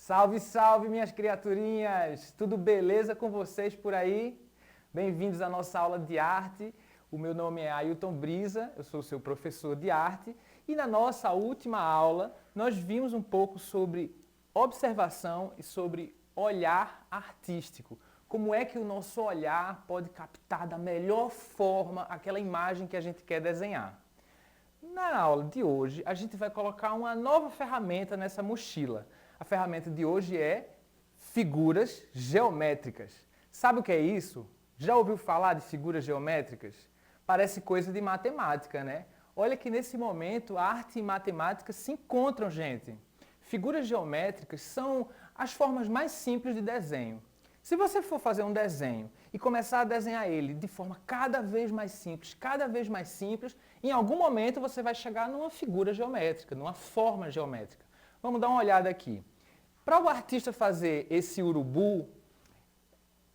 Salve, salve, minhas criaturinhas! Tudo beleza com vocês por aí? Bem-vindos à nossa aula de arte. O meu nome é Ailton Brisa, eu sou seu professor de arte e na nossa última aula nós vimos um pouco sobre observação e sobre olhar artístico. Como é que o nosso olhar pode captar da melhor forma aquela imagem que a gente quer desenhar. Na aula de hoje, a gente vai colocar uma nova ferramenta nessa mochila. A ferramenta de hoje é figuras geométricas. Sabe o que é isso? Já ouviu falar de figuras geométricas? Parece coisa de matemática, né? Olha que nesse momento, arte e matemática se encontram, gente. Figuras geométricas são as formas mais simples de desenho. Se você for fazer um desenho e começar a desenhar ele de forma cada vez mais simples, em algum momento você vai chegar numa figura geométrica, numa forma geométrica. Vamos dar uma olhada aqui. Para o artista fazer esse urubu,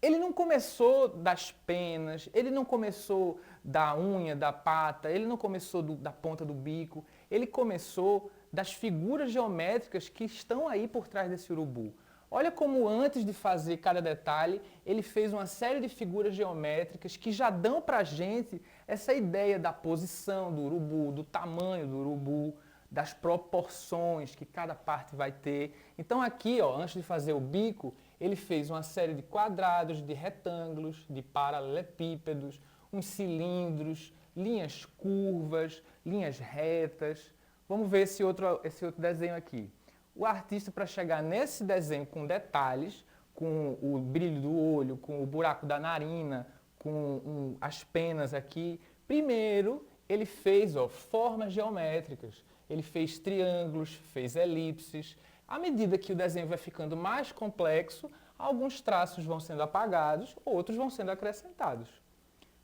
ele não começou das penas, ele não começou da unha, da pata, ele não começou da ponta do bico, ele começou das figuras geométricas que estão aí por trás desse urubu. Olha como antes de fazer cada detalhe, ele fez uma série de figuras geométricas que já dão para a gente essa ideia da posição do urubu, do tamanho do urubu, das proporções que cada parte vai ter. Então aqui, ó, antes de fazer o bico, ele fez uma série de quadrados, de retângulos, de paralelepípedos, uns cilindros, linhas curvas, linhas retas. Vamos ver esse outro desenho aqui. O artista, para chegar nesse desenho com detalhes, com o brilho do olho, com o buraco da narina, com as penas aqui, primeiro ele fez formas geométricas. Ele fez triângulos, fez elipses. À medida que o desenho vai ficando mais complexo, alguns traços vão sendo apagados, outros vão sendo acrescentados.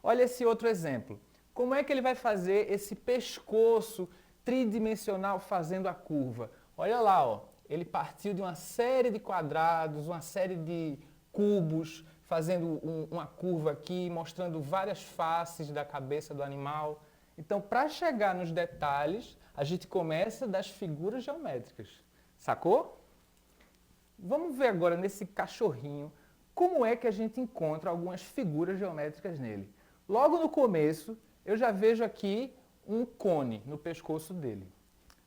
Olha esse outro exemplo. Como é que ele vai fazer esse pescoço tridimensional fazendo a curva? Olha lá, ó, ele partiu de uma série de quadrados, uma série de cubos, fazendo uma curva aqui, mostrando várias faces da cabeça do animal. Então, para chegar nos detalhes, a gente começa das figuras geométricas. Sacou? Vamos ver agora nesse cachorrinho como é que a gente encontra algumas figuras geométricas nele. Logo no começo, eu já vejo aqui um cone no pescoço dele.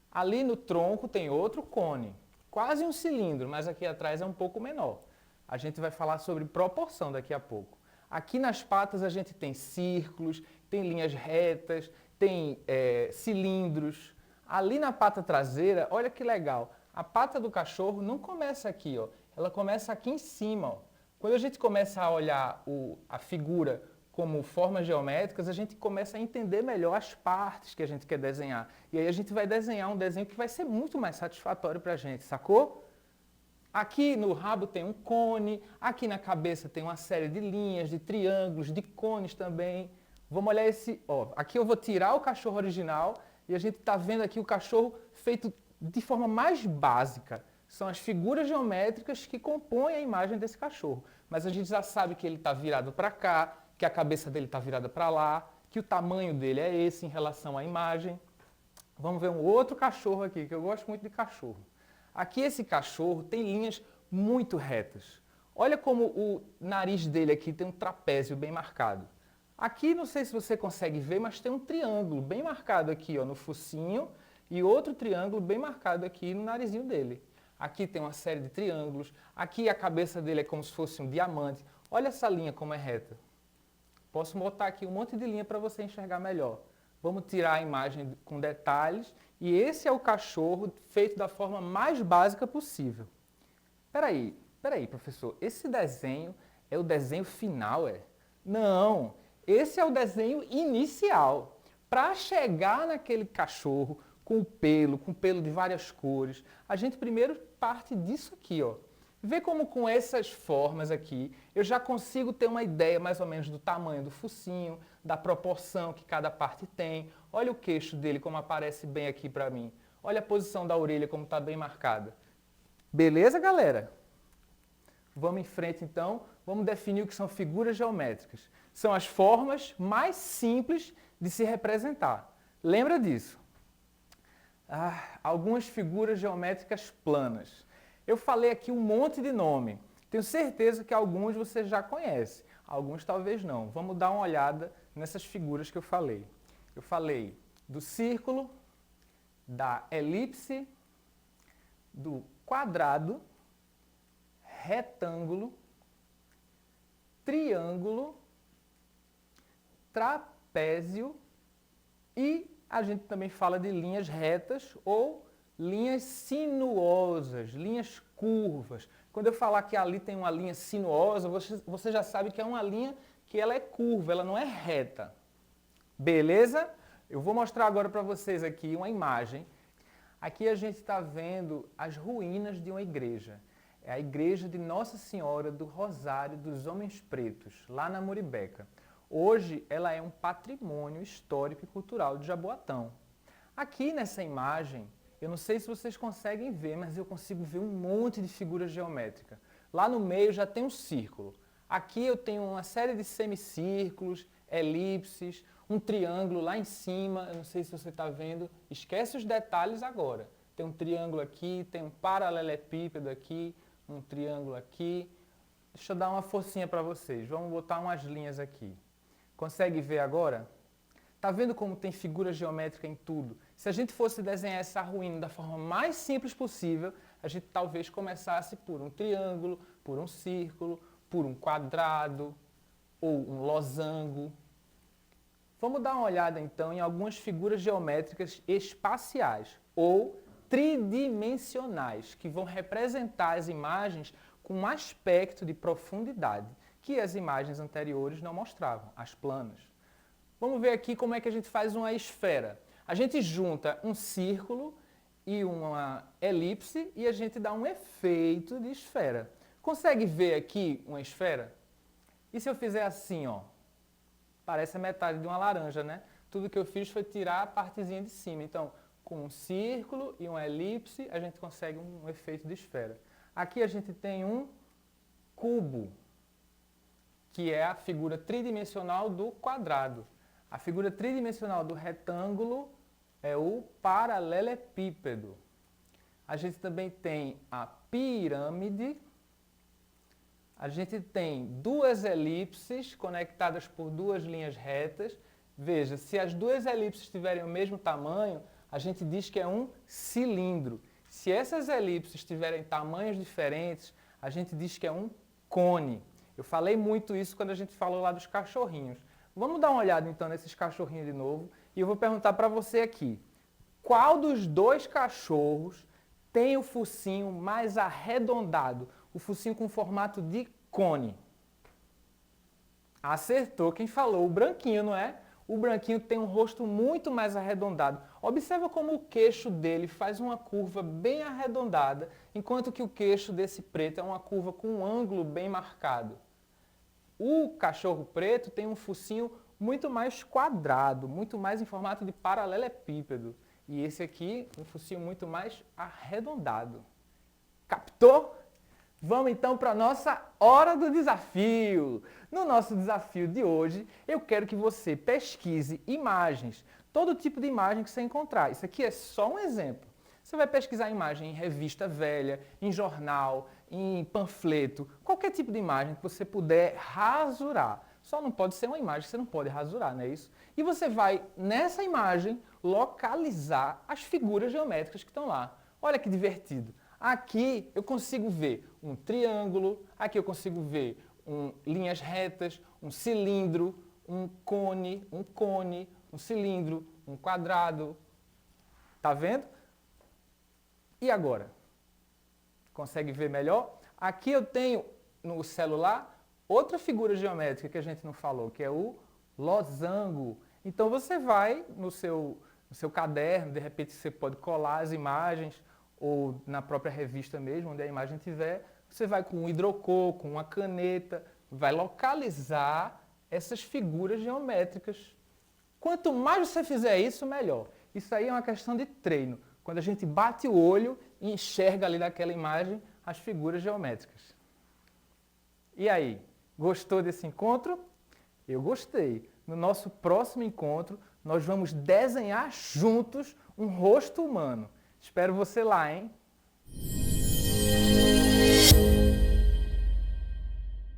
Ali no tronco tem outro cone, quase um cilindro, mas aqui atrás é um pouco menor. A gente vai falar sobre proporção daqui a pouco. Aqui nas patas a gente tem círculos, tem linhas retas, tem cilindros. Ali na pata traseira, olha que legal, a pata do cachorro não começa aqui, ó, ela começa aqui em cima. Ó. Quando a gente começa a olhar a figura como formas geométricas, a gente começa a entender melhor as partes que a gente quer desenhar. E aí a gente vai desenhar um desenho que vai ser muito mais satisfatório para a gente, sacou? Aqui no rabo tem um cone, aqui na cabeça tem uma série de linhas, de triângulos, de cones também. Vamos olhar esse, ó, aqui eu vou tirar o cachorro original e a gente está vendo aqui o cachorro feito de forma mais básica. São as figuras geométricas que compõem a imagem desse cachorro. Mas a gente já sabe que ele está virado para cá, que a cabeça dele está virada para lá, que o tamanho dele é esse em relação à imagem. Vamos ver um outro cachorro aqui, que eu gosto muito de cachorro. Aqui esse cachorro tem linhas muito retas. Olha como o nariz dele aqui tem um trapézio bem marcado. Aqui, não sei se você consegue ver, mas tem um triângulo bem marcado aqui ó, no focinho e outro triângulo bem marcado aqui no narizinho dele. Aqui tem uma série de triângulos. Aqui a cabeça dele é como se fosse um diamante. Olha essa linha como é reta. Posso botar aqui um monte de linha para você enxergar melhor. Vamos tirar a imagem com detalhes. E esse é o cachorro feito da forma mais básica possível. Peraí, professor. Esse desenho é o desenho final, é? Não, esse é o desenho inicial. Para chegar naquele cachorro com pelo de várias cores, a gente primeiro parte disso aqui, ó. Vê como com essas formas aqui, eu já consigo ter uma ideia mais ou menos do tamanho do focinho, da proporção que cada parte tem. Olha o queixo dele como aparece bem aqui para mim. Olha a posição da orelha como está bem marcada. Beleza, galera? Vamos em frente então, vamos definir o que são figuras geométricas. São as formas mais simples de se representar. Lembra disso? Algumas figuras geométricas planas. Eu falei aqui um monte de nome. Tenho certeza que alguns você já conhece, alguns talvez não. Vamos dar uma olhada nessas figuras que eu falei. Eu falei do círculo, da elipse, do quadrado, retângulo, triângulo, trapézio e a gente também fala de linhas retas ou linhas sinuosas, linhas curvas. Quando eu falar que ali tem uma linha sinuosa, você já sabe que é uma linha que ela é curva, ela não é reta. Beleza? Eu vou mostrar agora para vocês aqui uma imagem. Aqui a gente está vendo as ruínas de uma igreja. É a igreja de Nossa Senhora do Rosário dos Homens Pretos, lá na Muribeca. Hoje ela é um patrimônio histórico e cultural de Jaboatão. Aqui nessa imagem, eu não sei se vocês conseguem ver, mas eu consigo ver um monte de figuras geométricas. Lá no meio já tem um círculo. Aqui eu tenho uma série de semicírculos, elipses, um triângulo lá em cima, eu não sei se você está vendo, esquece os detalhes agora. Tem um triângulo aqui, tem um paralelepípedo aqui, um triângulo aqui. Deixa eu dar uma forcinha para vocês, vamos botar umas linhas aqui. Consegue ver agora? Tá vendo como tem figura geométrica em tudo? Se a gente fosse desenhar essa ruína da forma mais simples possível, a gente talvez começasse por um triângulo, por um círculo, por um quadrado ou um losango. Vamos dar uma olhada então em algumas figuras geométricas espaciais ou tridimensionais, que vão representar as imagens com um aspecto de profundidade que as imagens anteriores não mostravam, as planas. Vamos ver aqui como é que a gente faz uma esfera. A gente junta um círculo e uma elipse e a gente dá um efeito de esfera. Consegue ver aqui uma esfera? E se eu fizer assim, ó? Parece a metade de uma laranja, né? Tudo que eu fiz foi tirar a partezinha de cima. Então, com um círculo e uma elipse, a gente consegue um efeito de esfera. Aqui a gente tem um cubo, que é a figura tridimensional do quadrado. A figura tridimensional do retângulo é o paralelepípedo. A gente também tem a pirâmide. A gente tem duas elipses conectadas por duas linhas retas. Veja, se as duas elipses tiverem o mesmo tamanho, a gente diz que é um cilindro. Se essas elipses tiverem tamanhos diferentes, a gente diz que é um cone. Eu falei muito isso quando a gente falou lá dos cachorrinhos. Vamos dar uma olhada então nesses cachorrinhos de novo e eu vou perguntar para você aqui. Qual dos dois cachorros tem o focinho mais arredondado? O focinho com formato de cone? Acertou quem falou, o branquinho, não é? O branquinho tem um rosto muito mais arredondado. Observa como o queixo dele faz uma curva bem arredondada, enquanto que o queixo desse preto é uma curva com um ângulo bem marcado. O cachorro preto tem um focinho muito mais quadrado, muito mais em formato de paralelepípedo. E esse aqui, um focinho muito mais arredondado. Captou? Vamos então para a nossa hora do desafio. No nosso desafio de hoje, eu quero que você pesquise imagens, todo tipo de imagem que você encontrar. Isso aqui é só um exemplo. Você vai pesquisar imagem em revista velha, em jornal, em panfleto, qualquer tipo de imagem que você puder rasurar. Só não pode ser uma imagem que você não pode rasurar, não é isso? E você vai, nessa imagem, localizar as figuras geométricas que estão lá. Olha que divertido. Aqui eu consigo ver um triângulo, aqui eu consigo ver linhas retas, um cilindro, um cone, um cilindro, um quadrado. Tá vendo? E agora? Consegue ver melhor? Aqui eu tenho no celular outra figura geométrica que a gente não falou, que é o losango. Então você vai no seu caderno, de repente você pode colar as imagens, ou na própria revista mesmo, onde a imagem estiver, você vai com um hidrocor, com uma caneta, vai localizar essas figuras geométricas. Quanto mais você fizer isso, melhor. Isso aí é uma questão de treino. Quando a gente bate o olho e enxerga ali naquela imagem as figuras geométricas. E aí, gostou desse encontro? Eu gostei. No nosso próximo encontro, nós vamos desenhar juntos um rosto humano. Espero você lá, hein? Música